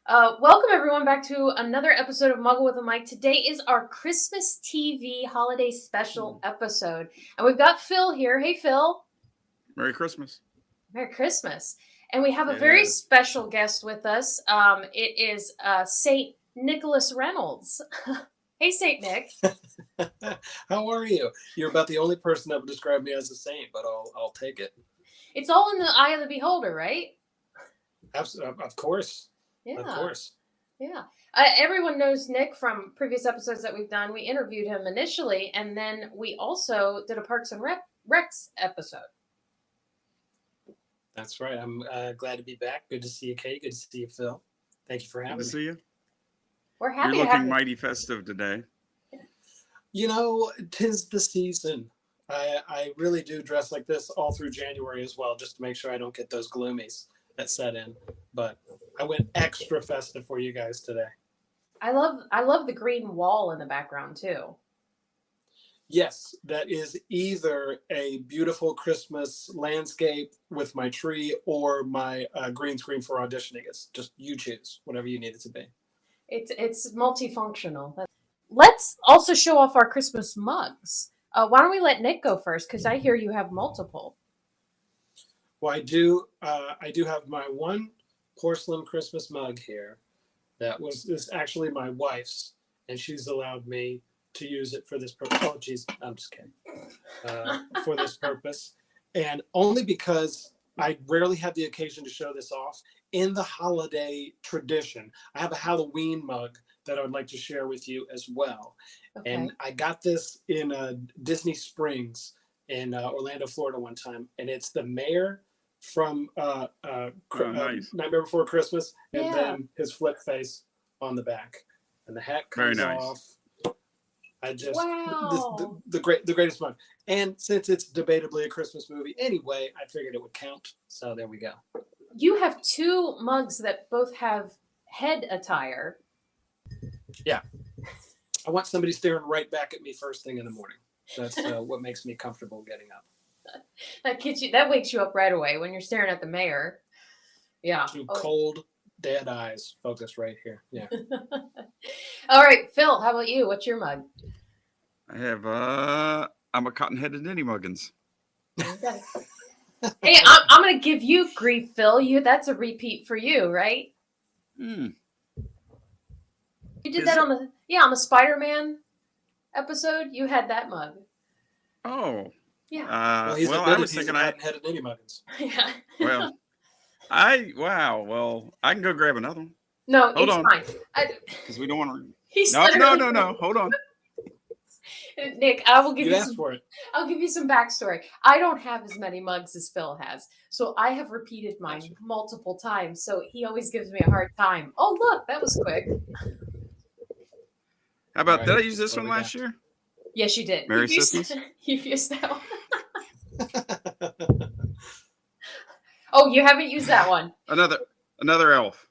Welcome everyone back to another episode of Muggle with a Mic. Today is our Christmas TV holiday special episode, and we've got Phil here. Hey, Phil. Merry Christmas. Merry Christmas. And we have a very special guest with us. It is Saint Nicholas Reynolds. Hey, Saint Nick. How are you? You're about the only person that would describe me as a saint, but I'll take it. It's all in the eye of the beholder, right? Absolutely, of course. Yeah. Of course. Yeah. Everyone knows Nick from previous episodes that we've done. We interviewed him initially, and then we also did a Parks and Recs episode. That's right. I'm glad to be back. Good to see you, Kate. Good to see you, Phil. Thank you for having me. Good to see you. We're happy You're to have looking you. mighty festive today. You know, 'tis the season. I really do dress like this all through January as well, just to make sure I don't get those gloomies that set in. But I went extra festive for you guys today. I love the green wall in the background too. Yes, that is either a beautiful Christmas landscape with my tree or my green screen for auditioning. It's just you choose, whatever you need it to be. It's multifunctional. Let's also show off our Christmas mugs. Why don't we let Nick go first? Because I hear you have multiple. Well, I do have my one porcelain Christmas mug here. This actually my wife's, and she's allowed me to use it for this purpose. Oh, geez, I'm just kidding. For this purpose, and only because I rarely have the occasion to show this off. In the holiday tradition, I have a Halloween mug that I would like to share with you as well. Okay. And I got this in Disney Springs in Orlando, Florida one time, and it's the mayor from nice. Nightmare Before Christmas, and then his flip face on the back, and the hat comes off. I just the greatest mug, and since it's debatably a Christmas movie anyway, I figured it would count. So there we go. You have two mugs that both have head attire. Yeah, I want somebody staring right back at me first thing in the morning. That's what makes me comfortable getting up. That wakes you up right away when you're staring at the mayor. Yeah. Two cold, dead eyes focused right here. Yeah. All right, Phil, how about you? What's your mug? I have I'm a cotton-headed Ninny Muggins. Hey, I'm gonna give you grief, Phil. That's a repeat for you, right? You did on the Spider-Man episode. You had that mug. Oh. Yeah. I was thinking I had Ninny Muggins. Yeah. Well, Well, I can go grab another one. No, hold on. Fine. Because we don't want to. No. Hold on. Nick, I will give you asked for it. I'll give you some backstory. I don't have as many mugs as Phil has, so I have repeated mine multiple times. So he always gives me a hard time. Oh, look, that was quick. How about did I use this one last year? Yes, you did. Merry Christmas. You've used that one. Oh, you haven't used that one. Another elf.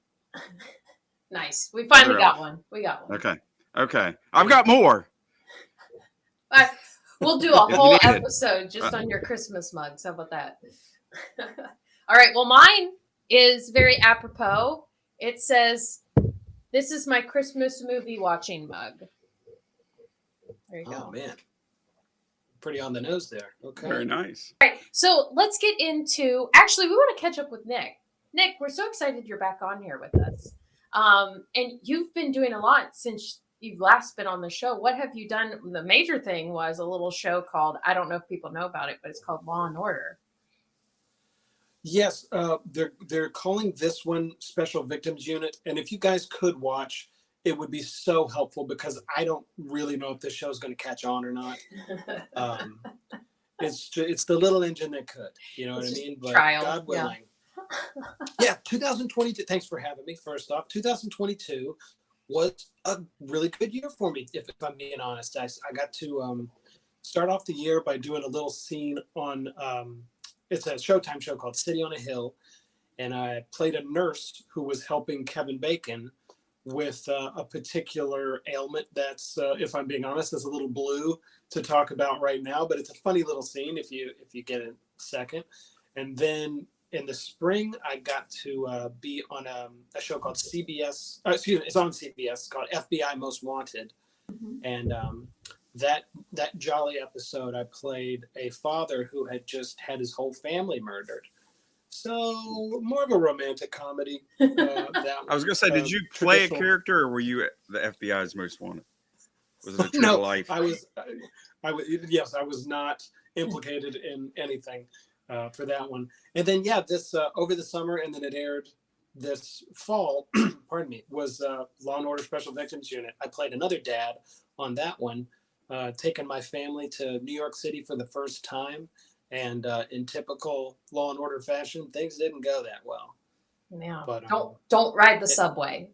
Nice. We finally got one. We got one. Okay. I've got more. We'll do a whole episode just on your Christmas mugs. How about that? All right. Well, mine is very apropos. It says, "This is my Christmas movie watching mug." There you go. Oh, man. Pretty on the nose there. Okay. Very nice. All right. So let's get into... Actually, we want to catch up with Nick. Nick, we're so excited you're back on here with us. And you've been doing a lot since you've last been on the show. What have you done? The major thing was a little show called, I don't know if people know about it, but it's called Law and Order. Yes, they're calling this one Special Victims Unit. And if you guys could watch, it would be so helpful because I don't really know if this show is going to catch on or not. It's the little engine that could, you know what I mean? But trial. God willing. Yeah, 2022. Thanks for having me. First off, 2022 was a really good year for me, if I'm being honest. I got to start off the year by doing a little scene on, it's a Showtime show called City on a Hill. And I played a nurse who was helping Kevin Bacon with a particular ailment that's, if I'm being honest, is a little blue to talk about right now. But it's a funny little scene if you get a second. And then in the spring, I got to be on a show called CBS. Excuse me, it's on CBS called FBI Most Wanted, Mhm. and that jolly episode, I played a father who had just had his whole family murdered. So more of a romantic comedy. That I was gonna say, did you play a traditional. character, or were you the FBI's most wanted? Was it a true to No, life? I was. Yes, I was not implicated in anything for that one. And then yeah, this over the summer, and then it aired this fall. Pardon me. Was Law and Order Special Victims Unit. I played another dad on that one, taking my family to New York City for the first time, and in typical Law and Order fashion, things didn't go that well. Yeah. But Don't ride the it, subway.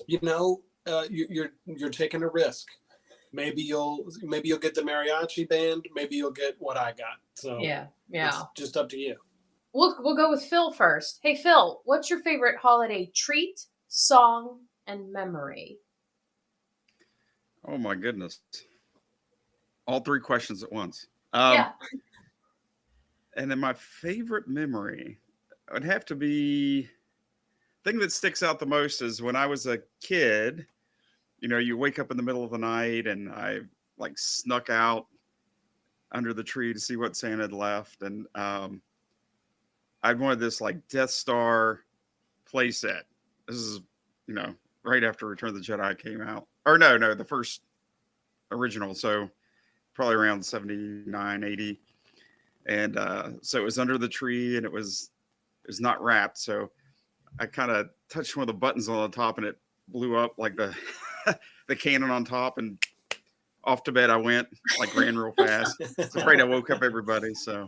you're taking a risk. Maybe you'll get the mariachi band. Maybe you'll get what I got. So Yeah. it's just up to you. We'll go with Phil first. Hey Phil, what's your favorite holiday treat, song, and memory? Oh my goodness! All three questions at once. Yeah. And then my favorite memory would have to be, thing that sticks out the most is when I was a kid. You wake up in the middle of the night, and I like snuck out under the tree to see what Santa had left, and I wanted this like Death Star playset. This is, right after Return of the Jedi came out, or no, the first original. So probably around 79, 80. And so it was under the tree, and it was not wrapped. So I kind of touched one of the buttons on the top, and it blew up like the the cannon on top, and off to bed I went, like ran real fast. I was afraid I woke up everybody. So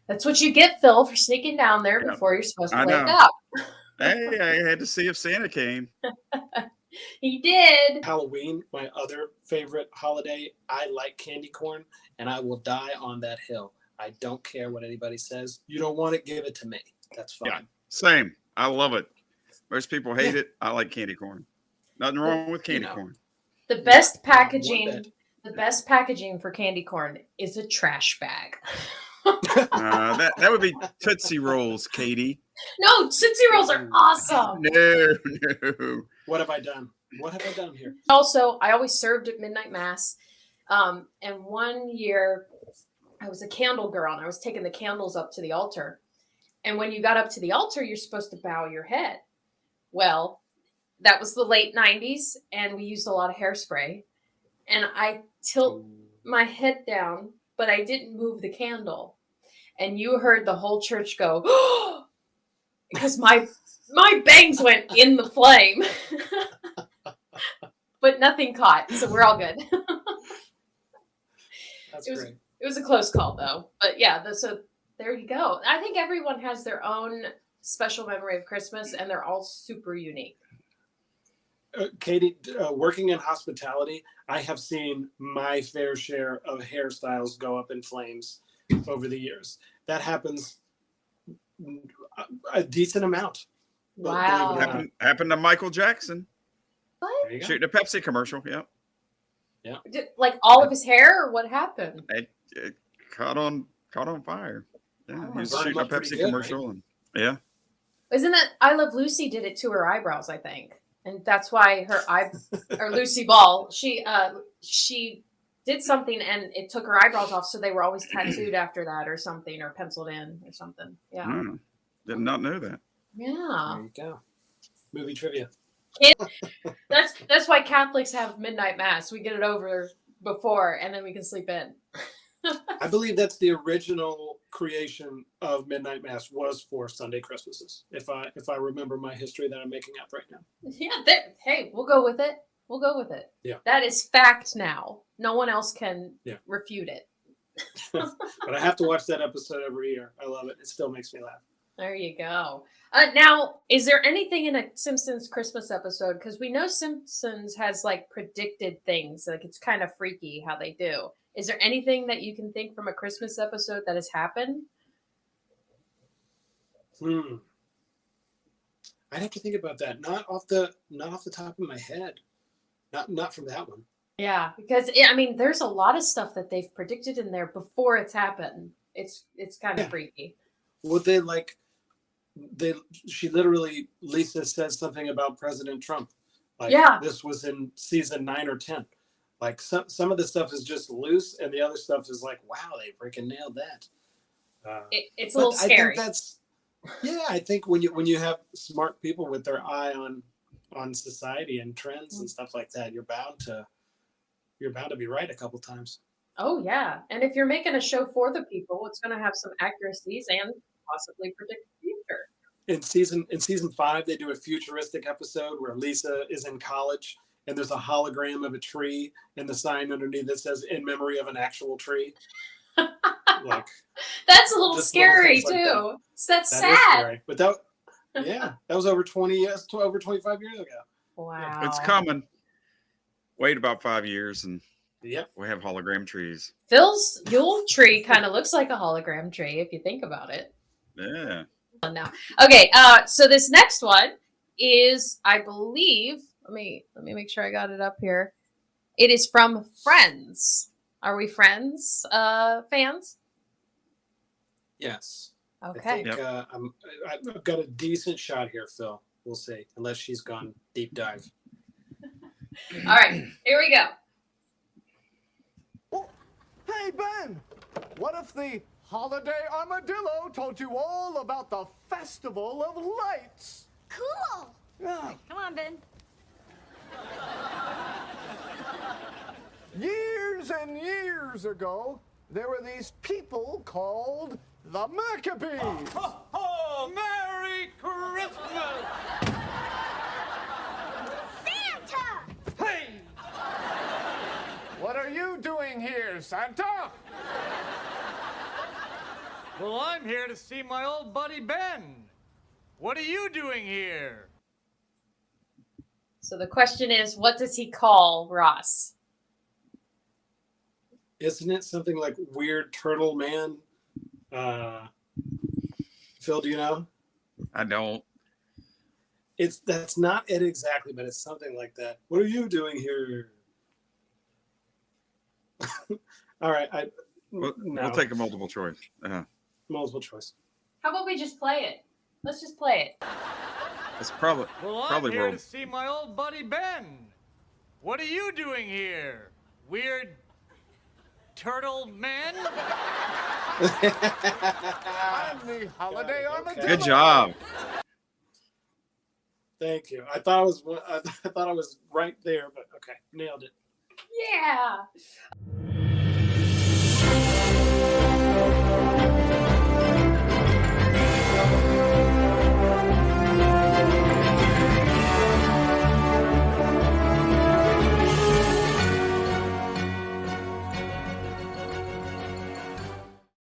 That's what you get, Phil, for sneaking down there yeah, before you're supposed to I wake know. up. Hey, I had to see if Santa came. He did. Halloween, my other favorite holiday. I like candy corn, and I will die on that hill. I don't care what anybody says. You don't want it, give it to me. That's fine. Yeah, same. I love it. Most people hate it. I like candy corn. Nothing wrong with candy corn. The best Not one packaging, bit. the best packaging for candy corn is a trash bag. That would be Tootsie Rolls, Katie. No, Tootsie Rolls are awesome. No. What have I done? What have I done here? Also, I always served at midnight mass. And one year I was a candle girl, and I was taking the candles up to the altar. And when you got up to the altar, you're supposed to bow your head. Well, that was the late 90s, and we used a lot of hairspray. And I tilt my head down, but I didn't move the candle. And you heard the whole church go, oh, because my bangs went in the flame. But nothing caught, so we're all good. That's great. It was a close call, though. But yeah, so there you go. I think everyone has their own special memory of Christmas, and they're all super unique. Katie, working in hospitality, I have seen my fair share of hairstyles go up in flames over the years. That happens a decent amount. Wow. Happened to Michael Jackson. What? Shooting a Pepsi commercial. Yep. Yeah. Like all of his hair, or what happened? It caught on fire. Yeah, he was God. shooting a Pepsi commercial, right? and yeah. Isn't that I Love Lucy did it to her eyebrows? I think, and that's why or Lucy Ball, she did something and it took her eyebrows off, so they were always tattooed after that, or something, or penciled in, or something. Yeah. Did not know that. Yeah. There you go. Movie trivia. That's why Catholics have midnight mass. We get it over before, and then we can sleep in. I believe that's the original creation of midnight mass was for Sunday Christmases. If I remember my history that I'm making up right now. Yeah. Hey, we'll go with it. We'll go with it. Yeah. That is fact now. No one else can refute it. But I have to watch that episode every year. I love it. It still makes me laugh. There you go. Now, is there anything in a Simpsons Christmas episode? Because we know Simpsons has like predicted things. Like it's kind of freaky how they do. Is there anything that you can think from a Christmas episode that has happened? I'd have to think about that. Not off the top of my head. Not from that one. Yeah, because I mean, there's a lot of stuff that they've predicted in there before it's happened. It's kind of freaky. Would they like? She literally, Lisa says something about President Trump. Like, Yeah. this was in season 9 or 10. Like some of the stuff is just loose, and the other stuff is like, wow, they freaking nailed that. It's a little scary. I think when you have smart people with their eye on society and trends and stuff like that, you're bound to be right a couple times. Oh yeah, and if you're making a show for the people, it's going to have some accuracies and possibly predict the future. In season 5, they do a futuristic episode where Lisa is in college and there's a hologram of a tree and the sign underneath that says "In memory of an actual tree." Like, that's a little scary like too. That's that sad. is scary. But that was over 20 years, over 25 years ago. Wow. It's coming. Wait about 5 years and Yep. we have hologram trees. Phil's Yule tree kind of looks like a hologram tree if you think about it. Yeah. Now, okay. So this next one is, I believe. Let me make sure I got it up here. It is from Friends. Are we Friends fans? Yes. Okay. I think I've got a decent shot here, Phil. We'll see, unless she's gone deep dive. All right. Here we go. Oh, hey, Ben! What if the holiday armadillo told you all about the Festival of Lights? Cool. Yeah. Come on, Ben. Years and years ago, there were these people called the Maccabees. Oh, Merry Christmas! Santa! Hey! What are you doing here, Santa? Well, I'm here to see my old buddy Ben. What are you doing here? So the question is, what does he call Ross? Isn't it something like Weird Turtle Man? Phil, do you know? I don't. That's not it exactly, but it's something like that. What are you doing here? All right, We'll take a multiple choice. multiple choice. How about we just play it? Let's just play it. It's probably Well, I'm probably here world. to see my old buddy Ben. What are you doing here? Weird turtle man? I'm the holiday armadillo. Good job. Thank you. I thought I was right there, but okay, nailed it. Yeah.